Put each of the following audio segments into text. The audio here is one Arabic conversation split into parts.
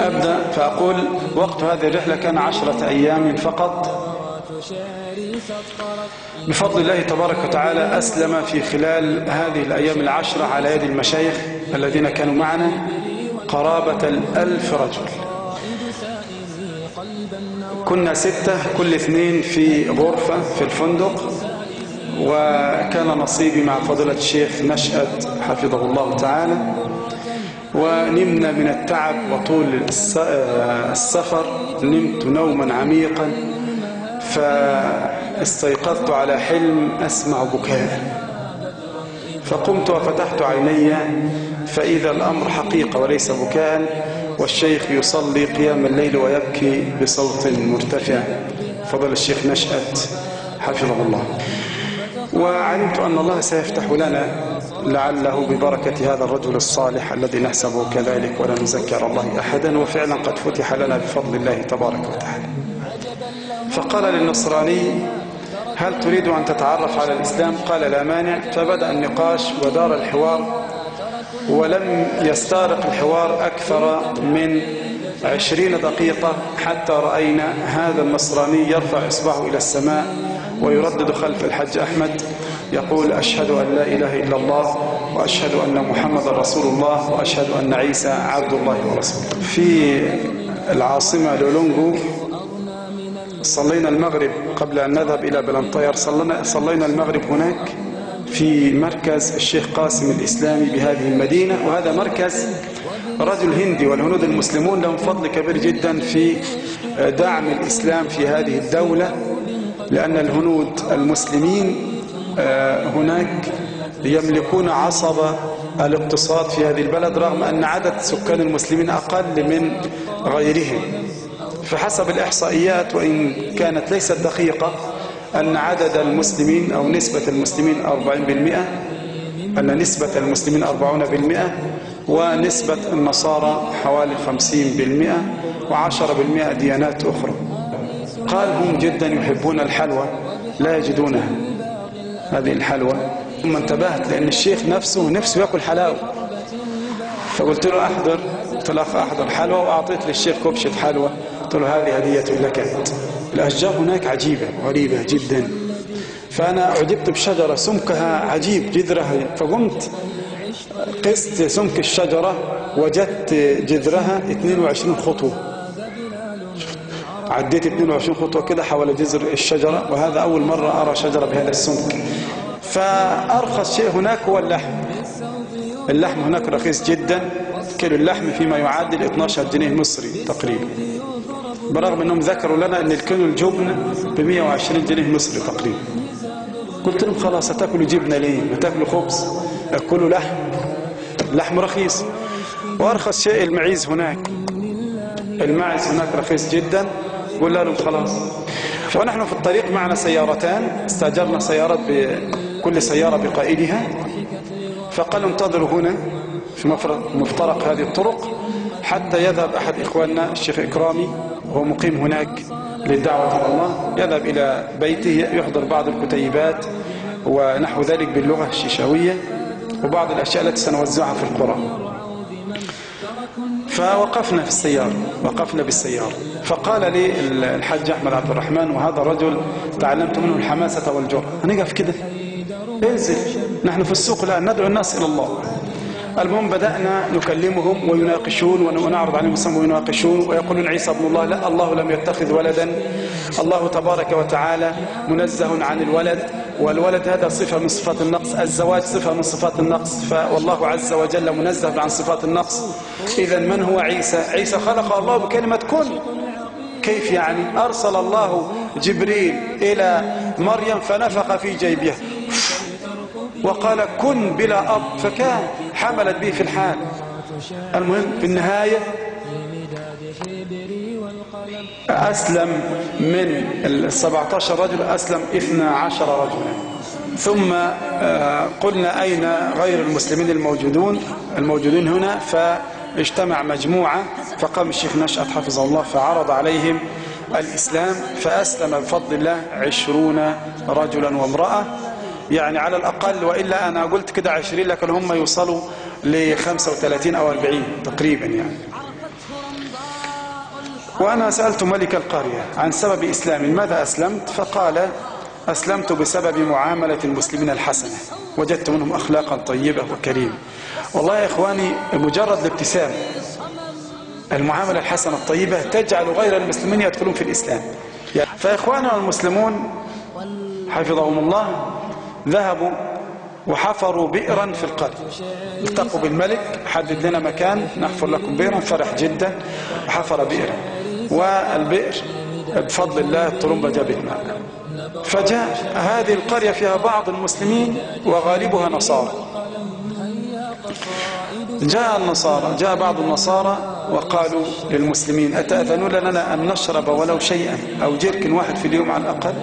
أبدأ فأقول وقت هذه الرحلة كان 10 أيام فقط. بفضل الله تبارك وتعالى أسلم في خلال هذه الأيام 10 على يد المشايخ الذين كانوا معنا قرابة 1000 رجل. كنا 6 كل 2 في غرفة في الفندق، وكان نصيبي مع فضيلة الشيخ نشأت حفظه الله تعالى، ونمنا من التعب وطول السفر. نمت نوما عميقا فاستيقظت على حلم أسمع بكاء، فقمت وفتحت عيني فإذا الأمر حقيقة وليس بكاء، والشيخ يصلي قيام الليل ويبكي بصوت مرتفع، فضل الشيخ نشأت حفظه الله. وعلمت أن الله سيفتح لنا لعله ببركة هذا الرجل الصالح الذي نحسبه كذلك ولا نذكر الله أحدا، وفعلا قد فتح لنا بفضل الله تبارك وتعالى. فقال للنصراني: هل تريد أن تتعرف على الإسلام؟ قال: لا مانع. فبدأ النقاش ودار الحوار، ولم يستغرق الحوار أكثر من 20 دقيقة حتى رأينا هذا النصراني يرفع إصبعه إلى السماء ويردد خلف الحج أحمد يقول: أشهد أن لا إله إلا الله، وأشهد أن محمد رسول الله، وأشهد أن عيسى عبد الله ورسوله. في العاصمة لولونغو صلينا المغرب قبل أن نذهب إلى بلانطير. صلينا المغرب هناك في مركز الشيخ قاسم الإسلامي بهذه المدينة، وهذا مركز رجل هندي، والهنود المسلمون لهم فضل كبير جدا في دعم الإسلام في هذه الدولة، لأن الهنود المسلمين هناك يملكون عصب الاقتصاد في هذه البلد، رغم أن عدد سكان المسلمين أقل من غيرهم. فحسب الإحصائيات وإن كانت ليست دقيقة أن عدد المسلمين أو نسبة المسلمين 40%، أن نسبة المسلمين 40%، ونسبة النصارى حوالي 50%، و10% ديانات أخرى. قال: هم جدا يحبون الحلوى لا يجدونها، هذه الحلوى. ثم انتبهت لأن الشيخ نفسه يأكل حلاوة، فقلت له: أحضر. قلت له: أحضر حلوى، وأعطيت للشيخ كبشة حلوى. قلت له: هذه هدية لك. الأشجار هناك عجيبة غريبة جدا، فأنا أعجبت بشجرة سمكها عجيب جذرها، فقمت قست سمك الشجرة وجدت جذرها 22 خطوة. عديت 22 خطوة كده حول جذر الشجرة، وهذا أول مرة أرى شجرة بهذا السمك. فأرخص شيء هناك هو اللحم. اللحم هناك رخيص جدا، كيلو اللحم فيما يعادل 12 جنيه مصري تقريبا، برغم أنهم ذكروا لنا أن الكيلو الجبن ب 120 جنيه مصري تقريبا. قلت لهم: خلاص، هتاكلوا جبنة ليه؟ ما تاكلوا خبز، أكلوا لحم، اللحم رخيص. وأرخص شيء المعيز هناك، الماعز هناك رخيص جدا. قلنا لهم: خلاص. ونحن في الطريق معنا سيارتان، استأجرنا سيارات بكل سيارة بقائدها، فقالوا: انتظروا هنا في مفترق هذه الطرق حتى يذهب أحد إخواننا الشيخ إكرامي، وهو مقيم هناك للدعوة إلى الله، يذهب إلى بيته يحضر بعض الكتيبات ونحو ذلك باللغة الشيشاوية، وبعض الأشياء التي سنوزعها في القرى. فوقفنا في السيارة، وقفنا بالسيارة، فقال لي الحاج أحمد عبد الرحمن، وهذا الرجل تعلمت منه الحماسة والجرأة: هنقف كده، انزل، نحن في السوق الآن ندعو الناس إلى الله. المهم بدأنا نكلمهم ويناقشون، ونعرض عليهم السلام ويناقشون ويقولون: عيسى ابن الله. لا، الله لم يتخذ ولدا، الله تبارك وتعالى منزه عن الولد، والولد هذا صفة من صفات النقص، الزواج صفة من صفات النقص، والله عز وجل منزه عن صفات النقص. إذا من هو عيسى؟ عيسى خلق الله بكلمة كن. كيف يعني؟ أرسل الله جبريل إلى مريم فنفخ في جيبها وقال: كن بلا أب، فكان، حملت به في الحال. المهم في النهاية أسلم من 17 رجل أسلم 12 رجلا. ثم قلنا: أين غير المسلمين الموجودون هنا؟ فاجتمع مجموعة، فقام الشيخ نشأت حفظه الله فعرض عليهم الإسلام، فأسلم بفضل الله 20 رجلا وامرأة، يعني على الأقل، وإلا أنا قلت كده 20 لكن هم يوصلوا ل 35 أو 40 تقريبا يعني. وأنا سألت ملك القرية عن سبب إسلامي، ماذا أسلمت؟ فقال أسلمت بسبب معاملة المسلمين الحسنة، وجدت منهم أخلاقا طيبة وكريمة. والله يا إخواني مجرد الابتسام، المعاملة الحسنة الطيبة تجعل غير المسلمين يدخلون في الإسلام. فإخواننا المسلمون حفظهم الله ذهبوا وحفروا بئرا في القرية، التقوا بالملك حدد لنا مكان نحفر لكم بئرا، فرح جدا وحفر بئرا، والبئر بفضل الله الطرمبة جابت ماء. فجاء هذه القرية فيها بعض المسلمين وغالبها نصارى. جاء بعض النصارى وقالوا للمسلمين أتأذنون لنا أن نشرب ولو شيئا أو جرك واحد في اليوم على الأقل؟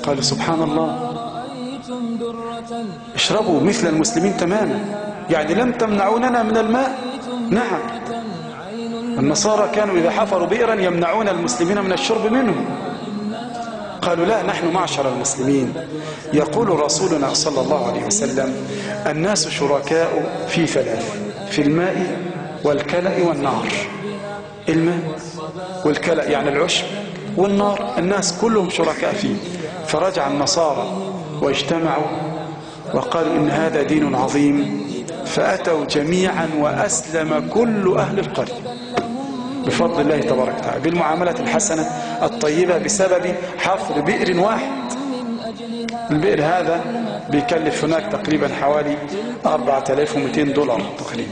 قالوا سبحان الله، اشربوا مثل المسلمين تماما، يعني لم تمنعوننا من الماء. نعم، النصارى كانوا إذا حفروا بئرا يمنعون المسلمين من الشرب منه. قالوا لا، نحن معشر المسلمين يقول رسولنا صلى الله عليه وسلم الناس شركاء في ثلاث، في الماء والكلأ والنار. الماء والكلأ يعني العشب، والنار الناس كلهم شركاء فيه. فرجع النصارى واجتمعوا وقالوا إن هذا دين عظيم، فأتوا جميعا وأسلم كل أهل القرية بفضل الله تبارك وتعالى، بالمعاملة الحسنة الطيبة، بسبب حفر بئر واحد. البئر هذا بيكلف هناك تقريبا حوالي 4200 دولار تقريبا.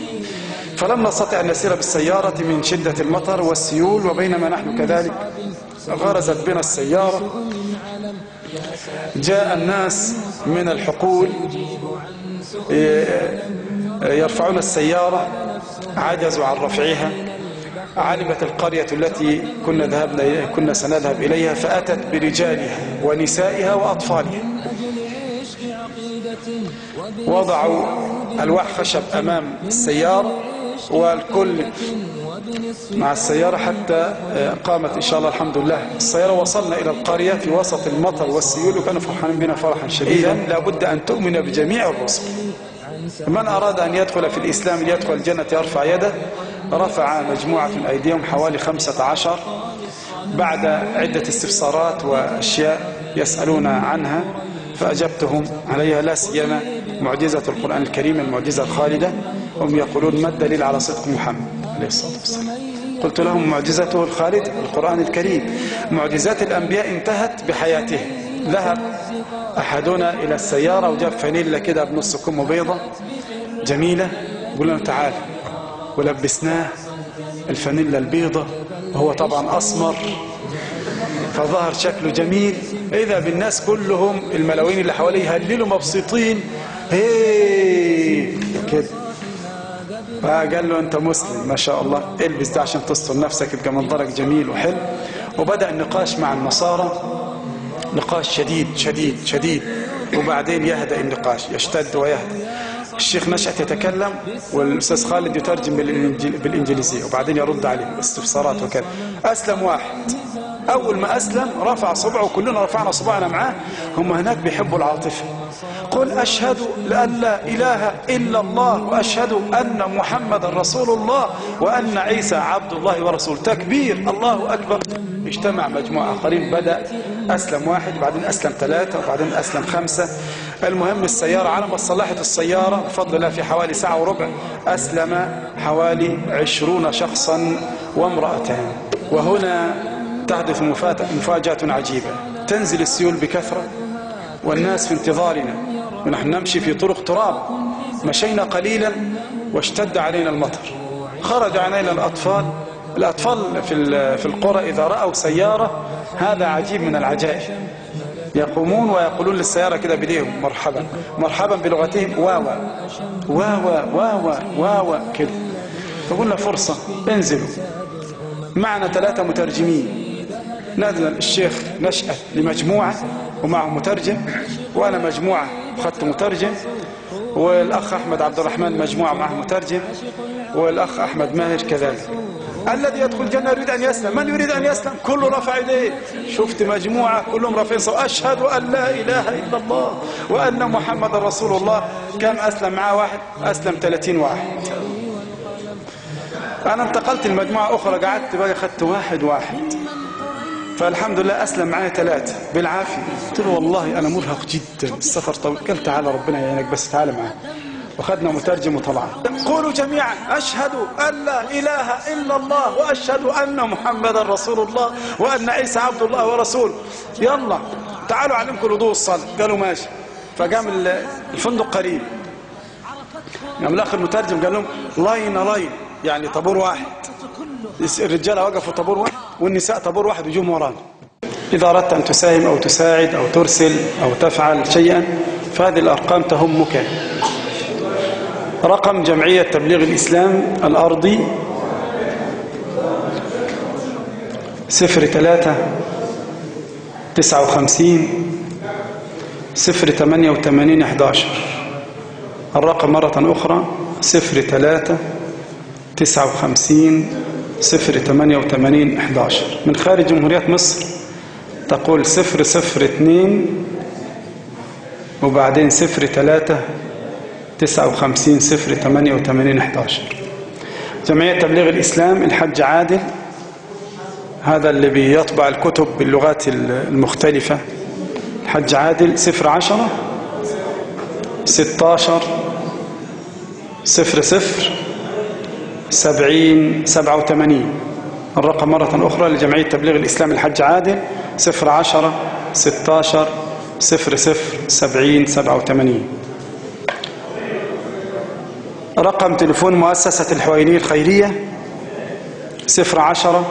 فلم نستطع أن نسير بالسيارة من شدة المطر والسيول، وبينما نحن كذلك غرزت بنا السيارة. جاء الناس من الحقول يرفعون السيارة، عجزوا عن رفعها. علمت القرية التي كنا سنذهب إليها، فأتت برجالها ونسائها وأطفالها، وضعوا ألواح خشب أمام السيارة والكل مع السيارة حتى قامت إن شاء الله الحمد لله السيارة. وصلنا إلى القرية في وسط المطر والسيول، وكانوا فرحانين بنا فرحا شديدا. لابد أن تؤمن بجميع الرسل. من أراد أن يدخل في الإسلام ليدخل الجنة يرفع يده. رفع مجموعة أيديهم حوالي 15 بعد عدة استفسارات وأشياء يسألون عنها، فأجبتهم عليها، لا سيما معجزة القرآن الكريم، المعجزة الخالدة. هم يقولون ما الدليل على صدق محمد عليه الصلاة والسلام؟ قلت لهم معجزته الخالدة القرآن الكريم. معجزات الأنبياء انتهت بحياته. ذهب أحدنا إلى السيارة وجاب فانيلا كده بنص كم بيضة جميلة، قلنا تعال، ولبسناه الفانيلا البيضة، وهو طبعا أسمر فظهر شكله جميل. إذا بالناس كلهم الملاوين اللي حواليه هللوا مبسوطين هي كده. فقال له أنت مسلم ما شاء الله، البس ده عشان تستر نفسك يبقى منظرك جميل وحلو. وبدأ النقاش مع النصارى، نقاش شديد شديد شديد، وبعدين يهدأ النقاش، يشتد ويهدأ. الشيخ نشأت يتكلم والأستاذ خالد يترجم بالإنجليزية، وبعدين يرد عليه استفسارات وكذا. أسلم واحد، أول ما أسلم رفع صبعه وكلنا رفعنا صبعنا معاه. هم هناك بيحبوا العاطفة. قل أشهد أن لا إله إلا الله وأشهد أن محمد رسول الله وأن عيسى عبد الله ورسول. تكبير، الله أكبر. اجتمع مجموعة آخرين، بدأ أسلم واحد، بعدين أسلم 3، وبعدين أسلم 5. المهم السيارة على ما صلحت السيارة بفضل الله في حوالي ساعة وربع أسلم حوالي 20 شخصا وامرأتان. وهنا تحدث مفاجأة عجيبة. تنزل السيول بكثرة والناس في انتظارنا، ونحن نمشي في طرق تراب. مشينا قليلا واشتد علينا المطر. خرج علينا الأطفال في القرى إذا رأوا سيارة، هذا عجيب من العجائب، يقومون ويقولون للسيارة كده بديهم مرحبا مرحبا بلغتهم، واوا واوا واوا واوا كده. فقلنا فرصة انزلوا. معنا 3 مترجمين. نزل الشيخ نشأت لمجموعة ومعه مترجم، وأنا مجموعة أخذت مترجم، والأخ أحمد عبد الرحمن مجموعة معه مترجم، والأخ أحمد ماهر كذلك. الذي يدخل الجنة يريد أن يسلم. من يريد أن يسلم؟ كله رفع يديه. شفت مجموعة كلهم رافعين صوت أشهد أن لا إله إلا الله وأن محمد رسول الله. كم أسلم معاه واحد؟ أسلم 30 واحد. أنا انتقلت المجموعة أخرى، قعدت بقى خدت واحد فالحمد لله أسلم معايا 3 بالعافية. قلت له والله أنا مرهق جدا، السفر طويل. قال تعالى ربنا يعينك بس تعالى معاه. وخدنا مترجم وطلعنا. قولوا جميعا أشهد أن لا إله إلا الله وأشهد أن محمد رسول الله وأن عيسى عبد الله ورسوله. يلا تعالوا أعلمكم الوضوء والصلاة. قالوا ماشي. فقام الفندق قريب، قام الأخ المترجم قال لهم لاين يعني طابور واحد. الرجالة وقفوا طابور واحد والنساء طابور واحد ويجوم ورانا. إذا أردت أن تساهم أو تساعد أو ترسل أو تفعل شيئا فهذه الأرقام تهمك. رقم جمعية تبليغ الإسلام الأرضي 03 59 088 11. الرقم مرة أخرى 03 59 088 11. من خارج جمهورية مصر تقول 002 وبعدين 03 59 088 11. جمعية تبليغ الإسلام الحج عادل، هذا اللي بيطبع الكتب باللغات المختلفة. الحج عادل 010 16 00 70 87. الرقم مرة أخرى لجمعية تبليغ الإسلام الحج عادل 010 16 00 70 87. رقم تليفون مؤسسة الحوينية الخيرية 010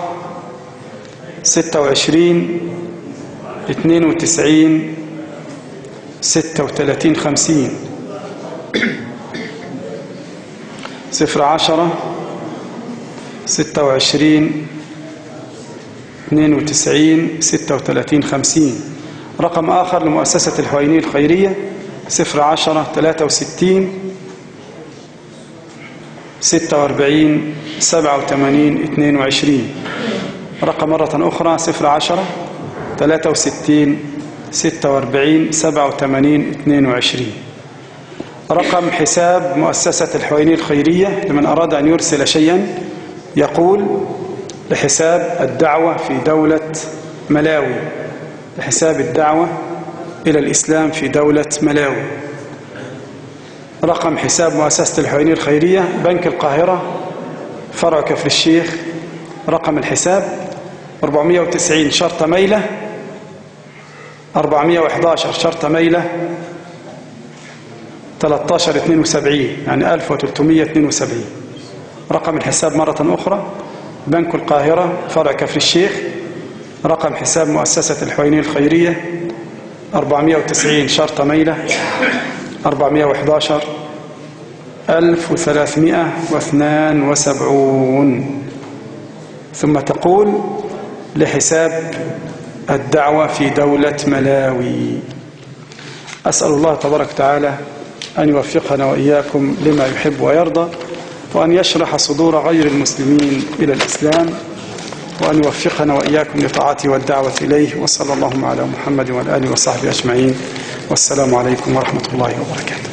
26 92 36 50. 010 26 92 36 50. رقم آخر لمؤسسة الحوينية الخيرية 010 63 46 87 22. رقم مرة أخرى 010 63 46 87 22. رقم حساب مؤسسة الحوينية الخيرية لمن أراد أن يرسل شيئا، يقول لحساب الدعوة في دولة ملاوي، لحساب الدعوة إلى الإسلام في دولة ملاوي. رقم حساب مؤسسة الحوينية الخيرية بنك القاهرة فرع كفر الشيخ. رقم الحساب 490 شرطة ميلة 411 شرطة ميلة 1372 يعني 1372. رقم الحساب مرة أخرى بنك القاهرة فرع كفر الشيخ. رقم حساب مؤسسة الحوينية الخيرية 490 شرطة ميلة 411 1372. ثم تقول لحساب الدعوة في دولة ملاوي. أسأل الله تبارك وتعالى أن يوفقنا وإياكم لما يحب ويرضى، وأن يشرح صدور غير المسلمين إلى الإسلام، وأن يوفقنا وإياكم لطاعته والدعوة إليه. وصلى اللهم على محمد وعلى آله وصحبه أجمعين، والسلام عليكم ورحمة الله وبركاته.